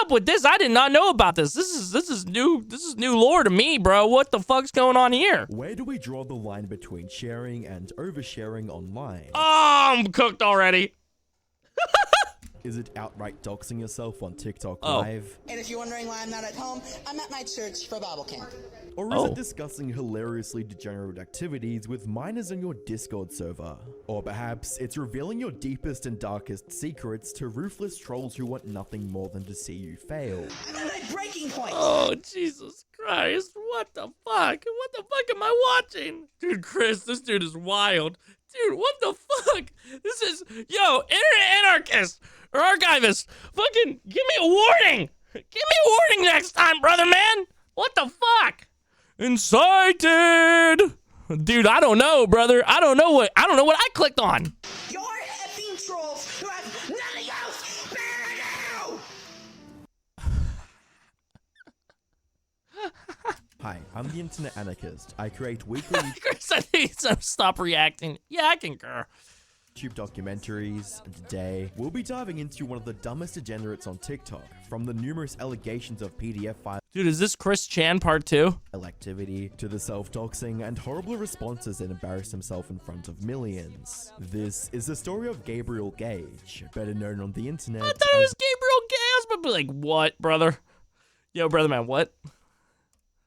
up with this? I did not know about this. This is new. This is new lore to me, bro. What the fuck's going on here? Where do we draw the line between sharing and oversharing online? Oh, I'm cooked already. Is it outright doxing yourself on TikTok Oh. Live? And if you're wondering why I'm not at home, I'm at my church for Bible camp. Or is it discussing hilariously degenerate activities with minors on your Discord server? Or perhaps it's revealing your deepest and darkest secrets to ruthless trolls who want nothing more than to see you fail. I'm at my breaking point. Oh, Jesus Christ. What the fuck? What the fuck am I watching? Dude, Chris, this dude is wild. Dude, what the fuck? This is, yo, internet anarchist or archivist. Fucking give me a warning. Give me a warning next time, brother, man. What the fuck? Incited. Dude, I don't know, brother. I don't know what I clicked on. You're effing trolls who have nothing else better to do! Hi, I'm the Internet Anarchist. I create weekly Chris, I need to stop reacting. Yeah, I concur. YouTube documentaries, and today we'll be diving into one of the dumbest degenerates on TikTok, from the numerous allegations of PDF file Dude, is this Chris Chan part 2? activity to the self-doxing and horrible responses that embarrass himself in front of millions. This is the story of Gabriel Gage, better known on the internet I thought it was Gabriel Gas, but be like, what, brother? Yo, brother man, what?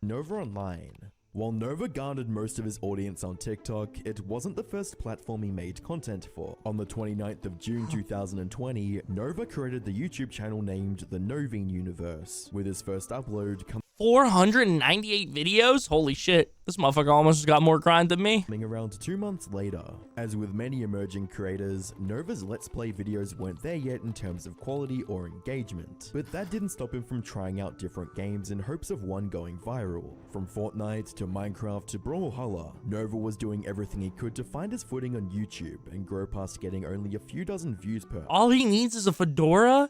Nova Online. While Nova garnered most of his audience on TikTok, it wasn't the first platform he made content for. On the 29th of June 2020, Nova created the YouTube channel named the Novine Universe, with his first upload 498 videos? Holy shit. This motherfucker almost got more grind than me. coming around 2 months later. As with many emerging creators, Nova's Let's Play videos weren't there yet in terms of quality or engagement, but that didn't stop him from trying out different games in hopes of one going viral. From Fortnite to Minecraft to Brawlhalla, Nova was doing everything he could to find his footing on YouTube and grow past getting only a few dozen views per. All he needs is a fedora?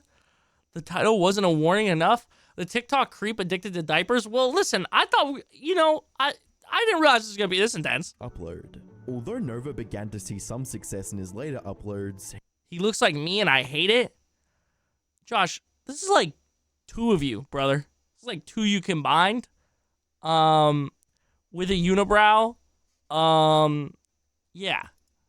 The title wasn't a warning enough? The TikTok creep addicted to diapers? Well, listen, I thought, I didn't realize this was going to be this intense. Upload. Although Nova began to see some success in his later uploads, He looks like me and I hate it. Josh, this is like 2 of you, brother. It's like 2 you combined. With a unibrow. Yeah.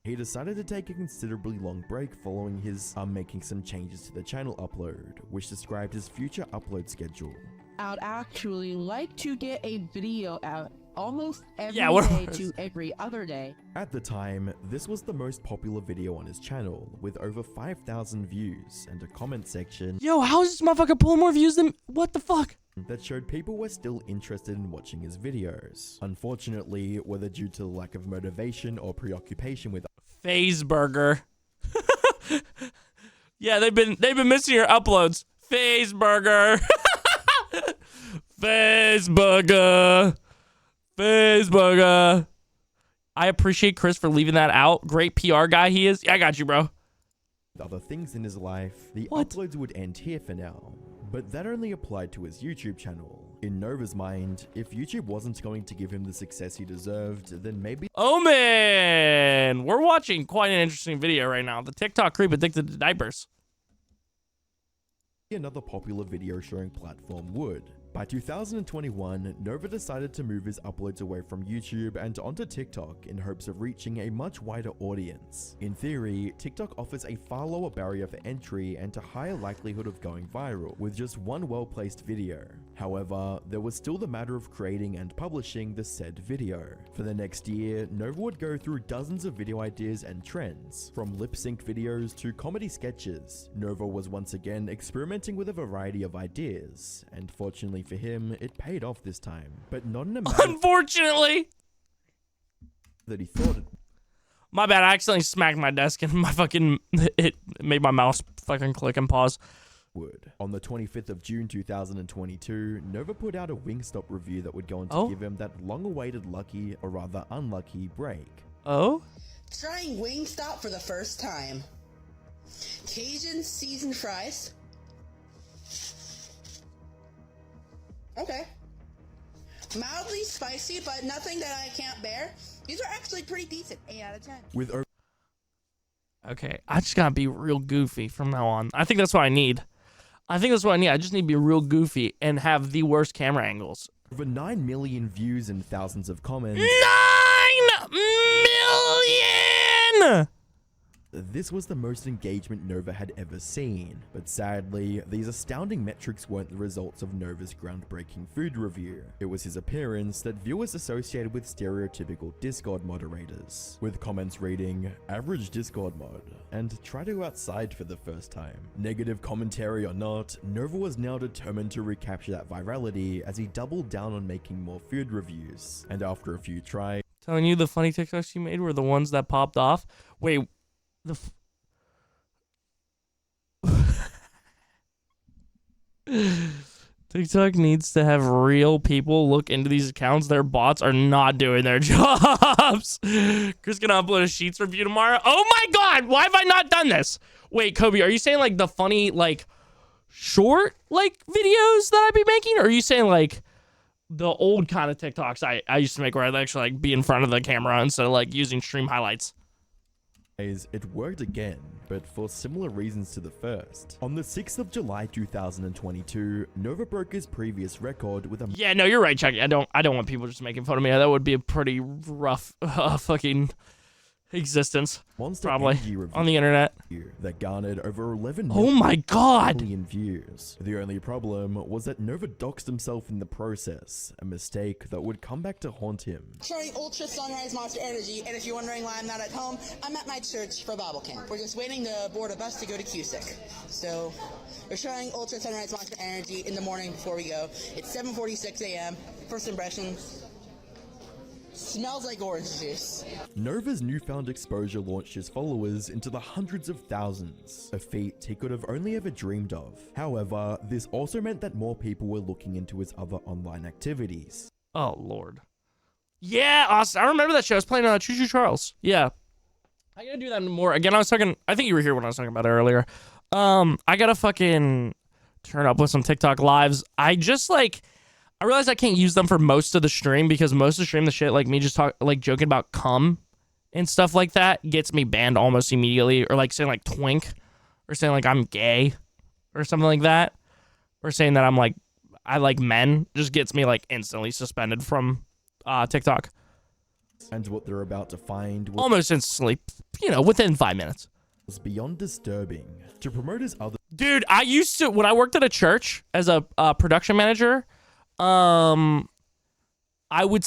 he decided to take a considerably long break following his making some changes to the channel upload, which described his future upload schedule. I'd actually like to get a video out almost every Yeah, day to every other day. At the time, this was the most popular video on his channel, with over 5,000 views and a comment section Yo, how is this motherfucker pulling more views than... What the fuck? that showed people were still interested in watching his videos. Unfortunately, whether due to the lack of motivation or preoccupation with Fazeburger. Yeah, they've been missing your uploads. Fazeburger. Fazeburger. I appreciate Chris for leaving that out. Great PR guy he is. Yeah, I got you, bro. other things in his life, the What? uploads would end here for now. But that only applied to his YouTube channel. In Nova's mind, if YouTube wasn't going to give him the success he deserved, then maybe Oh, man. We're watching quite an interesting video right now. The TikTok creep addicted to diapers. another popular video sharing platform would. By 2021, Nova decided to move his uploads away from YouTube and onto TikTok in hopes of reaching a much wider audience. In theory, TikTok offers a far lower barrier for entry and a higher likelihood of going viral, with just one well-placed video. However, there was still the matter of creating and publishing the said video. For the next year, Nova would go through dozens of video ideas and trends, from lip-sync videos to comedy sketches. Nova was once again experimenting with a variety of ideas, and fortunately for him, it paid off this time, but not in a manner Unfortunately. that he thought it My bad. I accidentally smacked my desk and my fucking... It made my mouse fucking click and pause. would. On the 25th of June 2022, Nova put out a Wingstop review that would go on to Oh? give him that long-awaited lucky, or rather unlucky, break. Oh? Trying Wingstop for the first time. Cajun seasoned fries. Okay. Mildly spicy, but nothing that I can't bear. These are actually pretty decent. 8 out of 10. With over Okay. I just gotta be real goofy from now on. I think that's what I need. I think that's what I need. I just need to be real goofy and have the worst camera angles. Over 9 million views and thousands of comments. 9 million! This was the most engagement Nova had ever seen, but sadly, these astounding metrics weren't the results of Nova's groundbreaking food review. It was his appearance that viewers associated with stereotypical Discord moderators, with comments reading, "average Discord mod," and "try to go outside for the first time." Negative commentary or not, Nova was now determined to recapture that virality as he doubled down on making more food reviews, and after a few tries, Telling you the funny TikToks you made were the ones that popped off. Wait, TikTok needs to have real people look into these accounts. Their bots are not doing their jobs. Chris gonna upload a Sheets review tomorrow. Oh my god, why have I not done this? Wait, Kobe, are you saying like the funny like short like videos that I'd be making, or are you saying like the old kind of TikToks I used to make where I'd actually like be in front of the camera instead of like using stream highlights? it worked again, but for similar reasons to the first. On the 6th of July 2022, Nova broke his previous record with a— Yeah, no, you're right, Chucky. I don't want people just making fun of me. That would be a pretty rough fucking existence, Monster probably, Energy review on the internet. that garnered over 11 Oh my god! million views. The only problem was that Nova doxed himself in the process, a mistake that would come back to haunt him. Showing Ultra Sunrise Monster Energy, and if you're wondering why I'm not at home, I'm at my church for Bible camp. We're just waiting to board a bus to go to Cusick. So, we're showing Ultra Sunrise Monster Energy in the morning before we go. It's 7:46 a.m. First impressions. Smells like orange juice. Nova's newfound exposure launched his followers into the hundreds of thousands, a feat he could have only ever dreamed of. However, this also meant that more people were looking into his other online activities. Oh lord. Yeah, Austin. I remember that show. I was playing Choo Choo Charles. Yeah. I gotta do that more. Again, I think you were here when I was talking about it earlier. I gotta fucking turn up with some TikTok lives. I realize I can't use them for most of the stream because most of the stream, the shit like me just joking about cum and stuff like that gets me banned almost immediately, or like saying like twink, or saying like I'm gay or something like that, or saying that I like men just gets me like instantly suspended from TikTok. And what they're about to find was Almost instantly, within 5 minutes. beyond disturbing. To promote his other— Dude, I used to, when I worked at a church as a production manager, I would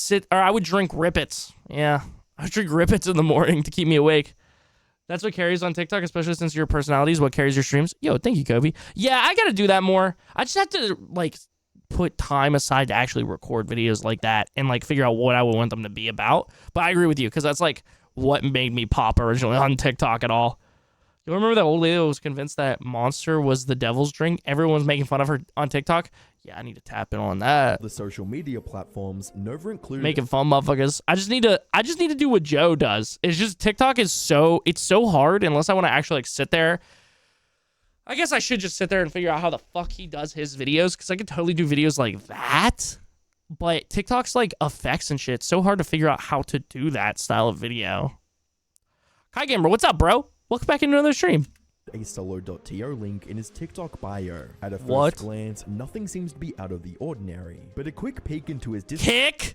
drink Rippets. Yeah, I would drink Rippets in the morning to keep me awake. That's what carries on TikTok, especially since your personality is what carries your streams. Yo, thank you, Kobe. Yeah, I gotta do that more. I just have to like put time aside to actually record videos like that and like figure out what I would want them to be about. But I agree with you because that's like what made me pop originally on TikTok at all. You remember that old lady that was convinced that Monster was the devil's drink? Everyone's making fun of her on TikTok. Yeah, I need to tap in on that. the social media platforms, Nova included— Making fun, motherfuckers. I just need to do what Joe does. It's just TikTok is so hard unless I want to actually like sit there. I guess I should just sit there and figure out how the fuck he does his videos, because I could totally do videos like that. But TikTok's like effects and shit. It's so hard to figure out how to do that style of video. Kai Gamer, what's up, bro? Welcome back into another stream. a solo.to link in his TikTok bio. At a first What? glance, nothing seems to be out of the ordinary, but a quick peek into his Kick?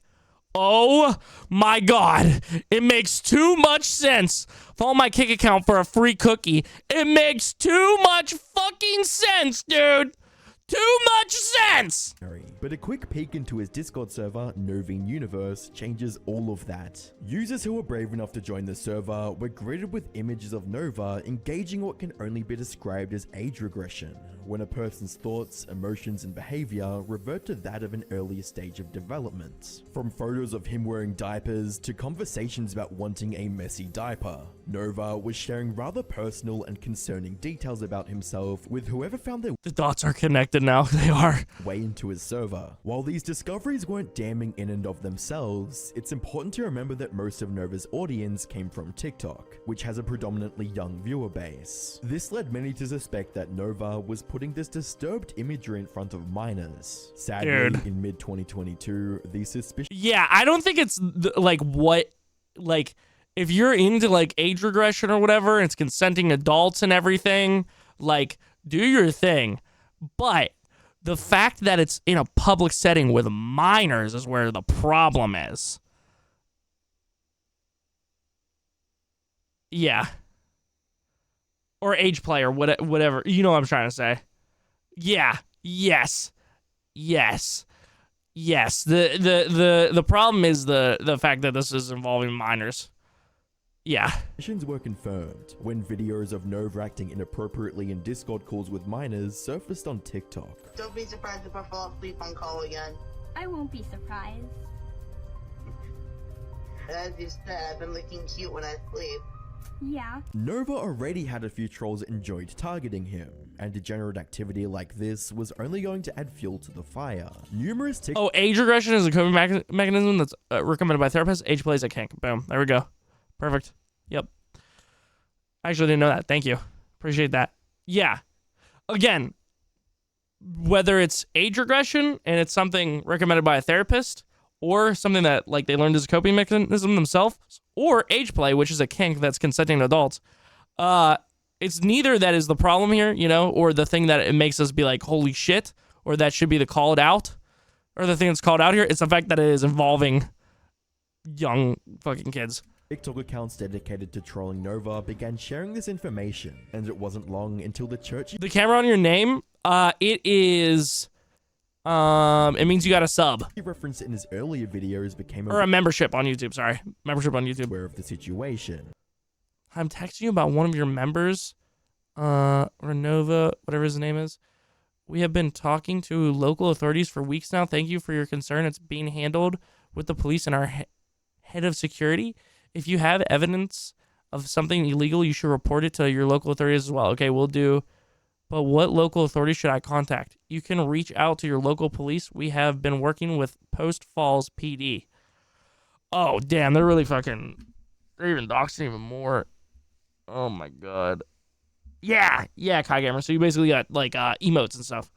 Oh my god. It makes too much sense. Follow my Kick account for a free cookie. It makes too much fucking sense, dude. Too much sense. But a quick peek into his Discord server, Novine Universe, changes all of that. Users who were brave enough to join the server were greeted with images of Nova engaging what can only be described as age regression, when a person's thoughts, emotions, and behavior revert to that of an earlier stage of development. From photos of him wearing diapers to conversations about wanting a messy diaper, Nova was sharing rather personal and concerning details about himself with whoever found their The dots are connected now. They are. way into his server. While these discoveries weren't damning in and of themselves, it's important to remember that most of Nova's audience came from TikTok, which has a predominantly young viewer base. This led many to suspect that Nova was putting this disturbed imagery in front of minors. Sadly, Dude. in mid-2022, these suspicions— Yeah, I don't think it's if you're into like age regression or whatever, and it's consenting adults and everything, like do your thing. But the fact that it's in a public setting with minors is where the problem is. Yeah. Or age play or whatever. You know what I'm trying to say. Yeah. Yes. Yes. Yes. The problem is the fact that this is involving minors. Yeah. Missions were confirmed when videos of Nova acting inappropriately in Discord calls with minors surfaced on TikTok. Don't be surprised if I fall asleep on call again. I won't be surprised. As you said, I've been looking cute when I sleep. Yeah. Nova already had a few trolls enjoyed targeting him, and degenerate activity like this was only going to add fuel to the fire. Numerous Oh, age regression is a coping mechanism that's recommended by therapists. Age play is a kink. Boom. There we go. Perfect. Yep. I actually didn't know that. Thank you. Appreciate that. Yeah. Again, whether it's age regression and it's something recommended by a therapist, or something that like they learned as a coping mechanism themselves, or age play, which is a kink that's consenting to adults, it's neither that is the problem here, you know, or the thing that it makes us be like, holy shit, or that should be the called out, or the thing that's called out here. It's the fact that it is involving young fucking kids. TikTok accounts dedicated to trolling Nova began sharing this information, and it wasn't long until the church... The camera on your name, it is... it means you got a sub. He referenced in his earlier videos became or a membership on YouTube, sorry. Membership on YouTube. aware of the situation. I'm texting you about one of your members, Renova, whatever his name is. We have been talking to local authorities for weeks now. Thank you for your concern. It's being handled with the police and our head of security. If you have evidence of something illegal, you should report it to your local authorities as well. Okay, we'll do. But what local authority should I contact? You can reach out to your local police. We have been working with Post Falls PD. Oh, damn. They're really fucking... They're even doxing even more. Oh, my God. Yeah. Yeah, Kai Gamer. So you basically got, like, emotes and stuff.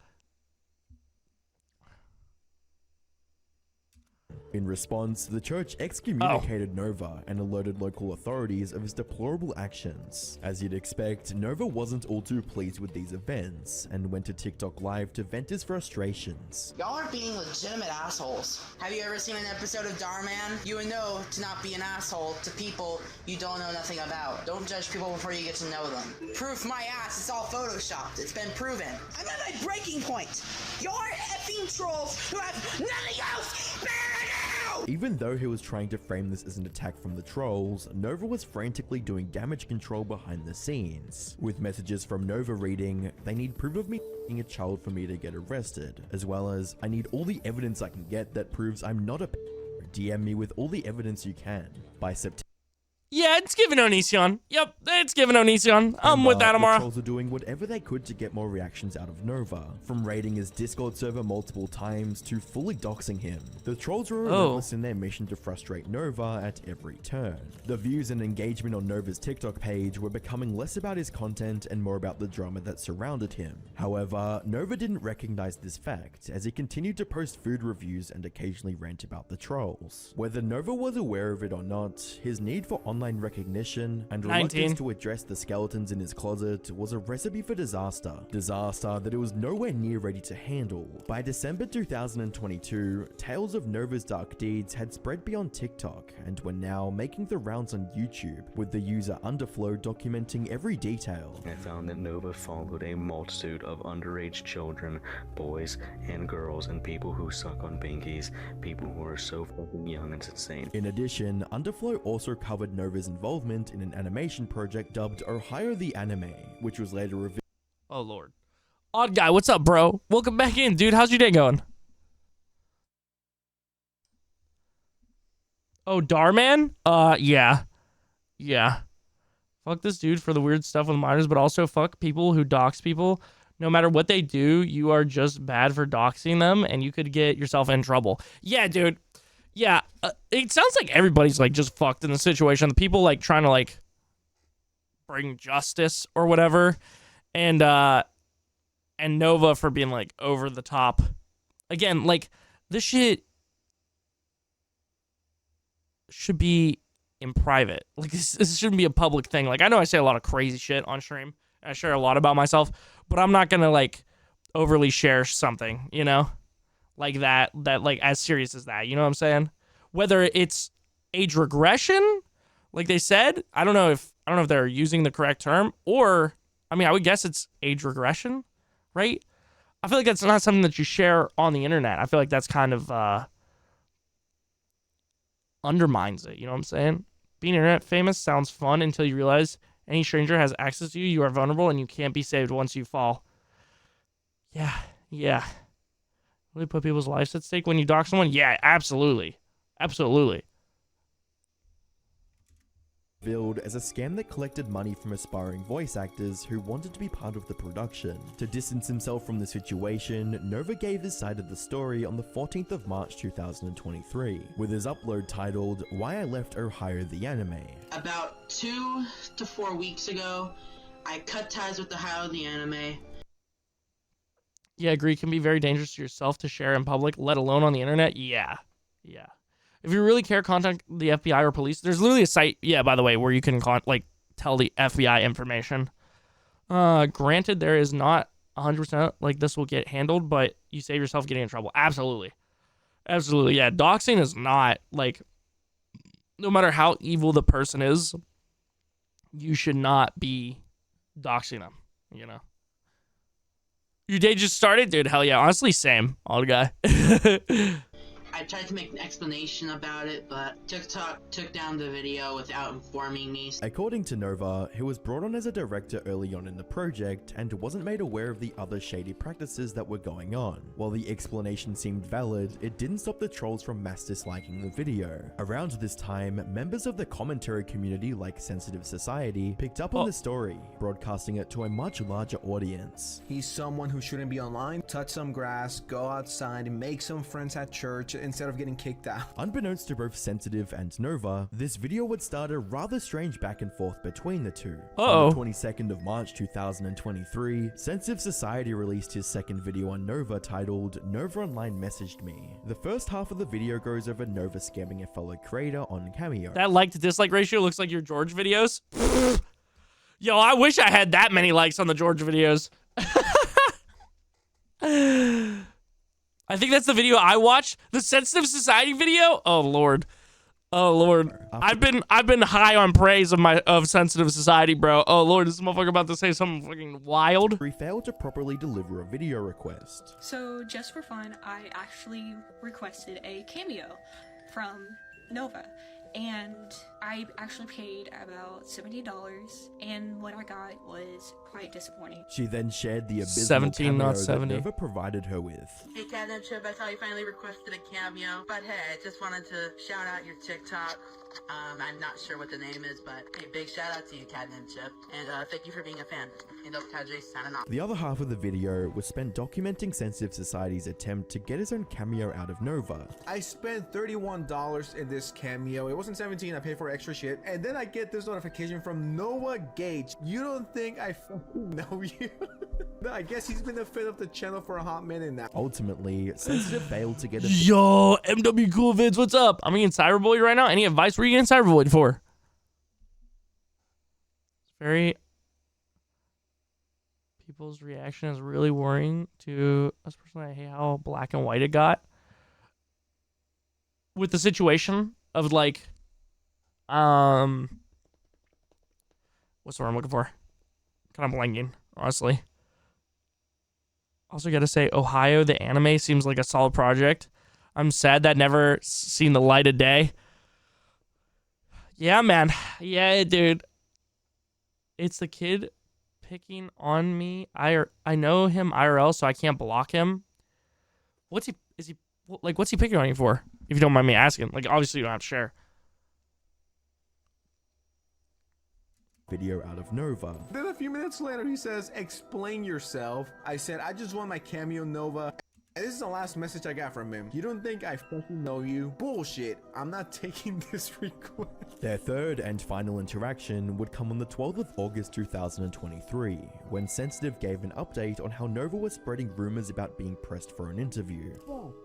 In response, the church excommunicated Nova and alerted local authorities of his deplorable actions. As you'd expect, Nova wasn't all too pleased with these events and went to TikTok live to vent his frustrations. Y'all are being legitimate assholes. Have you ever seen an episode of Darman? You would know to not be an asshole to people you don't know nothing about. Don't judge people before you get to know them. Proof my ass, it's all photoshopped. It's been proven. I'm at my breaking point. You're effing trolls who have nothing else better to do! Even though he was trying to frame this as an attack from the trolls, Nova was frantically doing damage control behind the scenes, with messages from Nova reading, "They need proof of me being a child for me to get arrested," as well as, "I need all the evidence I can get that proves I'm not a DM me with all the evidence you can." By September, Yeah, it's given Onision. Yep, it's given Onision. I'm with that, the Amara. trolls are doing whatever they could to get more reactions out of Nova, from raiding his Discord server multiple times to fully doxing him. The trolls were relentless in their mission to frustrate Nova at every turn. The views and engagement on Nova's TikTok page were becoming less about his content and more about the drama that surrounded him. However, Nova didn't recognize this fact, as he continued to post food reviews and occasionally rant about the trolls. Whether Nova was aware of it or not, his need for online recognition and reluctance to address the skeletons in his closet was a recipe for disaster. Disaster that it was nowhere near ready to handle. By December 2022, tales of Nova's dark deeds had spread beyond TikTok and were now making the rounds on YouTube, with the user Underflow documenting every detail. I found that Nova followed a multitude of underage children, boys and girls, and people who suck on binkies, people who are so fucking young, it's insane. In addition, Underflow also covered Nova's involvement in an animation project dubbed Ohio the Anime, which was later revealed. Oh, Lord. Odd Guy, what's up, bro? Welcome back in, dude. How's your day going? Oh, Darman? Yeah. Yeah. Fuck this dude for the weird stuff with minors, but also fuck people who dox people. No matter what they do, you are just bad for doxing them, and you could get yourself in trouble. Yeah, dude. Yeah, it sounds like everybody's, like, just fucked in the situation. The people, like, trying to, like, bring justice or whatever. And Nova for being, like, over the top. Again, like, this shit should be in private. Like, this shouldn't be a public thing. Like, I know I say a lot of crazy shit on stream. I share a lot about myself. But I'm not gonna, like, overly share something, you know, like that like as serious as that. You know what I'm saying? Whether it's age regression, like they said, I don't know if they're using the correct term, or I mean, I would guess it's age regression, right? I feel like that's not something that you share on the internet. I feel like that's kind of undermines it. You know what I'm saying? Being internet famous sounds fun until you realize any stranger has access to you. You are vulnerable and you can't be saved once you fall. Yeah. Really put people's lives at stake when you dox someone? Yeah, absolutely. Billed as a scam that collected money from aspiring voice actors who wanted to be part of the production. To distance himself from the situation, Nova gave his side of the story on the 14th of March 2023, with his upload titled Why I Left Ohio the Anime. About 2 to 4 weeks ago, I cut ties with Ohio the Anime. Yeah, agree. It can be very dangerous to yourself to share in public, let alone on the internet. Yeah. If you really care, contact the FBI or police. There's literally a site, by the way, where you can tell the FBI information. Granted, there is not 100% like this will get handled, but you save yourself getting in trouble. Absolutely. Yeah, doxing is not like, no matter how evil the person is, you should not be doxing them, you know? Your day just started? Dude, hell yeah. Honestly, same. All the guy. I tried to make an explanation about it, but TikTok took down the video without informing me. According to Nova, he was brought on as a director early on in the project and wasn't made aware of the other shady practices that were going on. While the explanation seemed valid, it didn't stop the trolls from mass disliking the video. Around this time, members of the commentary community like Sensitive Society picked up on the story, broadcasting it to a much larger audience. He's someone who shouldn't be online. Touch some grass, go outside, make some friends at church instead of getting kicked out. Unbeknownst to both Sensitive and Nova, this video would start a rather strange back and forth between the two. On the 22nd of March 2023, Sensitive Society released his second video on Nova titled Nova Online Messaged Me. The first half of the video goes over Nova scamming a fellow creator on Cameo. That like to dislike ratio looks like your George videos. Yo, I wish I had that many likes on the George videos. I think that's the video I watched. The Sensitive Society video. Oh lord. I've been high on praise of Sensitive Society, bro. Oh lord, this motherfucker about to say something fucking wild. He failed to properly deliver a video request. So just for fun, I actually requested a cameo from Nova. And I actually paid about $70, and what I got was quite disappointing. She then shared the abysmal 17, cameo not that 70. Nova provided her with. Hey, Catnip Chip, I saw you finally requested a cameo. But hey, I just wanted to shout out your TikTok. I'm not sure what the name is, but hey, big shout out to you, Catnip Chip. And thank you for being a fan. And Kadri signing off. The other half of the video was spent documenting Sensitive Society's attempt to get his own cameo out of Nova. I spent $31 in this cameo. It wasn't 17, I paid for extra shit. And then I get this notification from Noah Gage. You don't think I fucking know you? No, I guess he's been a fan of the channel for a hot minute now. Ultimately, Sensitive failed to get a Yo, MW Cool Vids, what's up? I'm getting cyberbullied right now. Any advice? What are you getting cyberbullied for? Very... People's reaction is really worrying to us personally. I hate how black and white it got. With the situation of like... What's the word I'm looking for? Kind of blanking, honestly. Also got to say, Ohio, the anime seems like a solid project. I'm sad that never seen the light of day. Yeah, man. Yeah, dude. It's the kid picking on me. I know him IRL, so I can't block him. What's he picking on you for? If you don't mind me asking. Like, obviously you don't have to share. video out of Nova. Then a few minutes later he says, explain yourself. I said, I just want my cameo, Nova. And this is the last message I got from him. You don't think I fucking know you? Bullshit. I'm not taking this request. Their third and final interaction would come on the 12th of August 2023, when Sensitive gave an update on how Nova was spreading rumors about being pressed for an interview.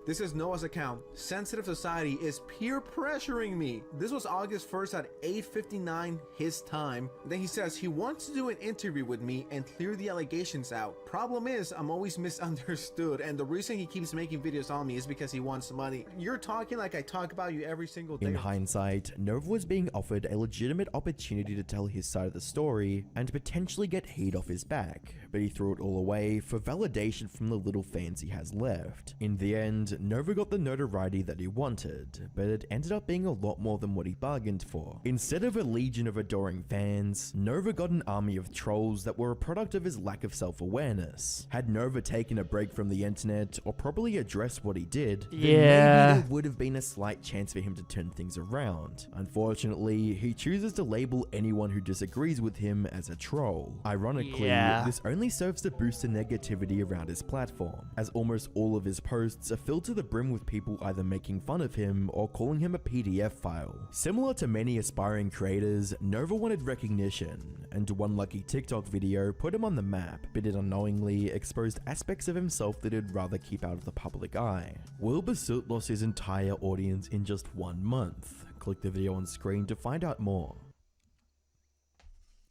This is Noah's account. Sensitive Society is peer pressuring me. This was August 1st at 8:59 his time. Then he says he wants to do an interview with me and clear the allegations out. Problem is, I'm always misunderstood, and the reason he keeps making videos on me is because he wants money. You're talking like I talk about you every single day. In hindsight, Nova was being offered a legitimate opportunity to tell his side of the story and potentially get heat off his back, but he threw it all away for validation from the little fans he has left. In the end, Nova got the notoriety that he wanted, but it ended up being a lot more than what he bargained for. Instead of a legion of adoring fans, Nova got an army of trolls that were a product of his lack of self-awareness. Had Nova taken a break from the internet or properly addressed what he did, then maybe there would have been a slight chance for him to turn things around. Unfortunately, he chooses to label anyone who disagrees with him as a troll. Ironically, this only serves to boost the negativity around his platform, as almost all of his posts are filled to the brim with people either making fun of him or calling him a PDF file. Similar to many aspiring creators, Nova wanted recognition, and one lucky TikTok video put him on the map, but it unknowingly exposed aspects of himself that he'd rather keep out of the public eye. Will Basut lost his entire audience in just 1 month? Click the video on screen to find out more.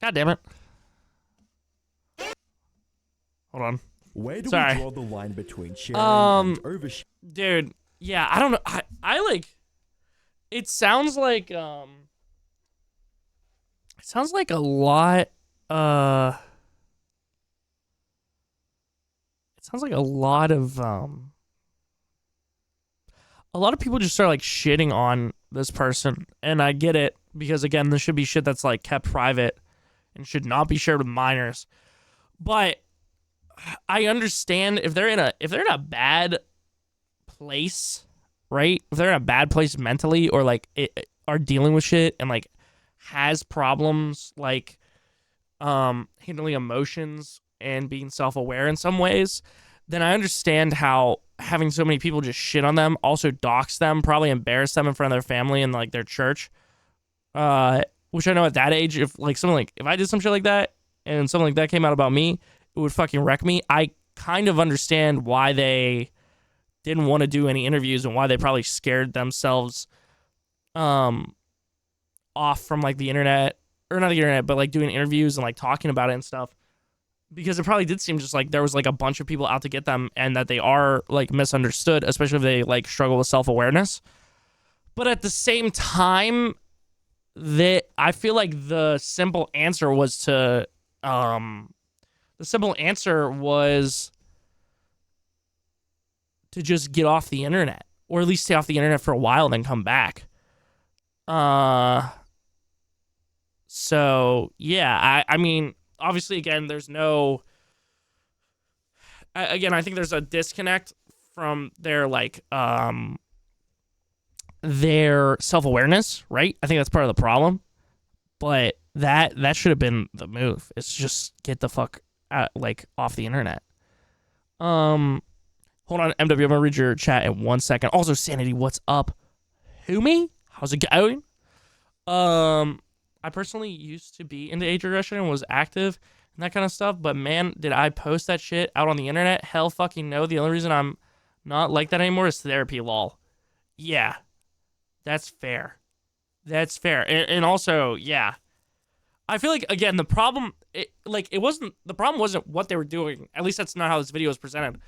God damn it. Hold on. Where do we draw the line between sharing and oversharing? Dude, yeah, I don't know. I like, it sounds like a lot, it sounds like a lot of people just start like shitting on this person, and I get it, because again, this should be shit that's like kept private and should not be shared with minors. But I understand if they're in a bad place, right? If they're in a bad place mentally, or like are dealing with shit and like has problems like handling emotions and being self-aware in some ways, then I understand how having so many people just shit on them, also dox them, probably embarrass them in front of their family and like their church. Which I know at that age, if I did some shit like that and something like that came out about me, it would fucking wreck me. I kind of understand why they didn't want to do any interviews and why they probably scared themselves off from like the internet, or not the internet, but like doing interviews and like talking about it and stuff, because it probably did seem just like there was like a bunch of people out to get them and that they are like misunderstood, especially if they like struggle with self-awareness. But at the same time, that I feel like the simple answer was to just get off the internet, or at least stay off the internet for a while, then come back. So yeah, I mean, obviously, again, there's no. Again, I think there's a disconnect from their like their self-awareness, right? I think that's part of the problem. But that should have been the move. It's just get the fuck out, like off the internet. Hold on, MW, I'm gonna read your chat in 1 second. Also, Sanity, what's up? Who me? How's it going? I personally used to be into age regression and was active and that kind of stuff, but man, did I post that shit out on the internet? Hell fucking no. The only reason I'm not like that anymore is therapy, lol. Yeah. That's fair. That's fair. And also, yeah. I feel like, again, the problem wasn't what they were doing. At least that's not how this video was presented.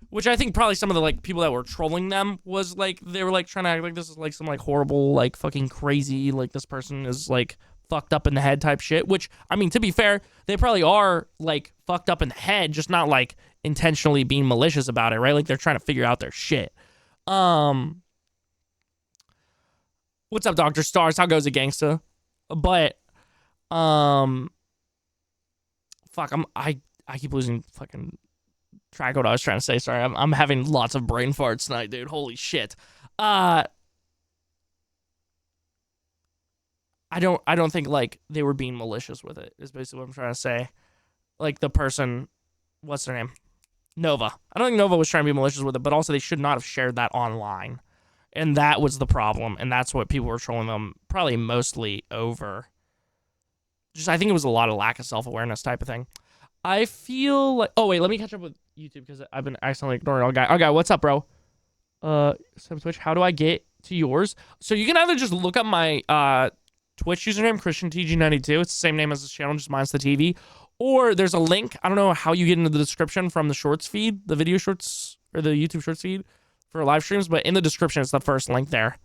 Which I think probably some of the like people that were trolling them was like, they were like trying to act like this is like some like horrible, like fucking crazy, like this person is like fucked up in the head type shit. Which, I mean, to be fair, they probably are like fucked up in the head, just not like intentionally being malicious about it, right? Like they're trying to figure out their shit. What's up, Dr. Stars? How goes it, gangsta? But, fuck, I keep losing fucking track of what I was trying to say. Sorry, I'm having lots of brain farts tonight, dude. Holy shit. I don't think like they were being malicious with it, is basically what I'm trying to say. Like the person, what's their name? Nova. I don't think Nova was trying to be malicious with it, but also they should not have shared that online. And that was the problem, and that's what people were trolling them probably mostly over. Just, I think it was a lot of lack of self-awareness type of thing. I feel like... Oh, wait, let me catch up with YouTube because I've been accidentally ignoring all guy. Oh, guy, what's up, bro? Twitch, how do I get to yours? So you can either just look up my Twitch username, ChristianTG92. It's the same name as this channel, just minus the TV. Or there's a link. I don't know how you get into the description from the shorts feed, the video shorts, or the YouTube shorts feed for live streams, but in the description, it's the first link there.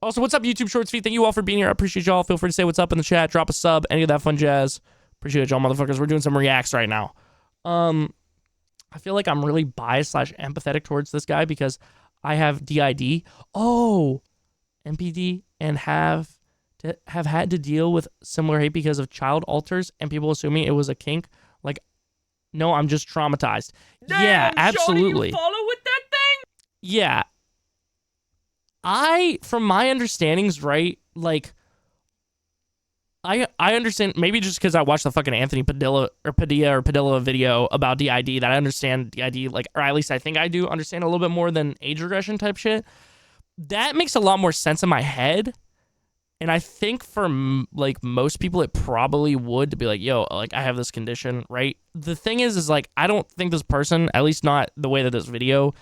Also, what's up, YouTube shorts feed? Thank you all for being here. I appreciate y'all. Feel free to say what's up in the chat. Drop a sub. Any of that fun jazz. Appreciate y'all, motherfuckers. We're doing some reacts right now. I feel like I'm really biased / empathetic towards this guy because I have DID. Oh, MPD, and have had to deal with similar hate because of child alters and people assuming it was a kink. Like, no, I'm just traumatized. Damn, yeah, absolutely. You follow with that thing? Yeah. From my understandings, right, like, I understand, maybe just because I watched the fucking Anthony Padilla video about DID, that I understand DID, like, or at least I think I do understand a little bit more than age regression type shit. That makes a lot more sense in my head. And I think for, like, most people, it probably would to be like, yo, like, I have this condition, right? The thing is like, I don't think this person, at least not the way that this video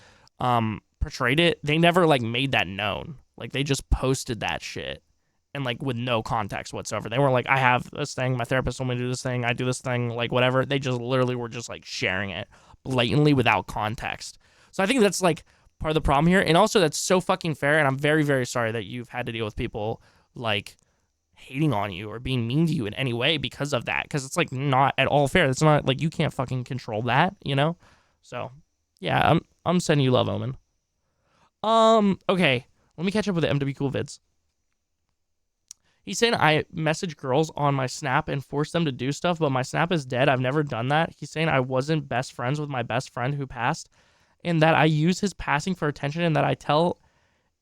portrayed it, they never, like, made that known. Like, they just posted that shit. And, like, with no context whatsoever. They weren't like, I have this thing, my therapist told me to do this thing, I do this thing, like, whatever. They just literally were just, like, sharing it blatantly without context. So I think that's, like, part of the problem here. And also, that's so fucking fair, and I'm very, very sorry that you've had to deal with people, like, hating on you or being mean to you in any way because of that. Because it's, like, not at all fair. It's not, like, you can't fucking control that, you know? So, yeah, I'm sending you love, Omen. Okay. Let me catch up with the MW Cool vids. He's saying I message girls on my Snap and force them to do stuff, but my Snap is dead. I've never done that. He's saying I wasn't best friends with my best friend who passed, and that I use his passing for attention, and that I tell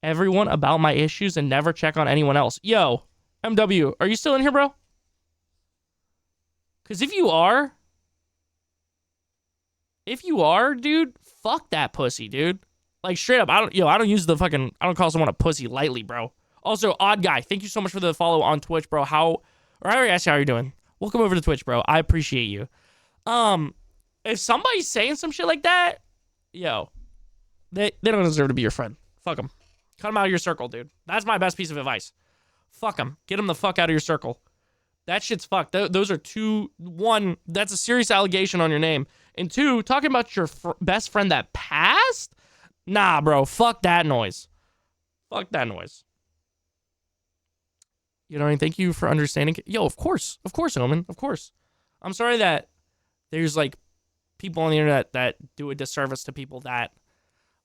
everyone about my issues and never check on anyone else. Yo, MW, are you still in here, bro? Because if you are, dude, fuck that pussy, dude. Like, straight up, I don't call someone a pussy lightly, bro. Also, Odd Guy, thank you so much for the follow on Twitch, bro. I already asked you how you're doing. Welcome over to Twitch, bro. I appreciate you. If somebody's saying some shit like that, yo, they don't deserve to be your friend. Fuck them. Cut them out of your circle, dude. That's my best piece of advice. Fuck them. Get them the fuck out of your circle. That shit's fucked. Those are two. One, that's a serious allegation on your name. And two, talking about your best friend that passed? Nah, bro. Fuck that noise. Fuck that noise. You know what I mean? Thank you for understanding. Yo, of course, Omen, of course. I'm sorry that there's, like, people on the internet that do a disservice to people that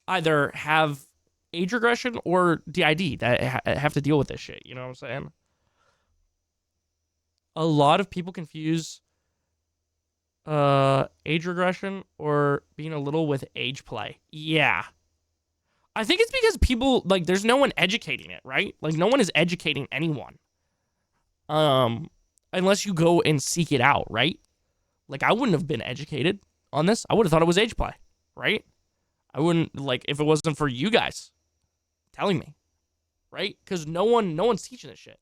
either have age regression or DID that have to deal with this shit. You know what I'm saying? A lot of people confuse age regression or being a little with age play. Yeah. I think it's because people, like, there's no one educating it, right? Like, no one is educating anyone. Unless you go and seek it out, right? Like, I wouldn't have been educated on this. I would have thought it was age play, right? I wouldn't, like, if it wasn't for you guys telling me, right? Because no one's teaching this shit.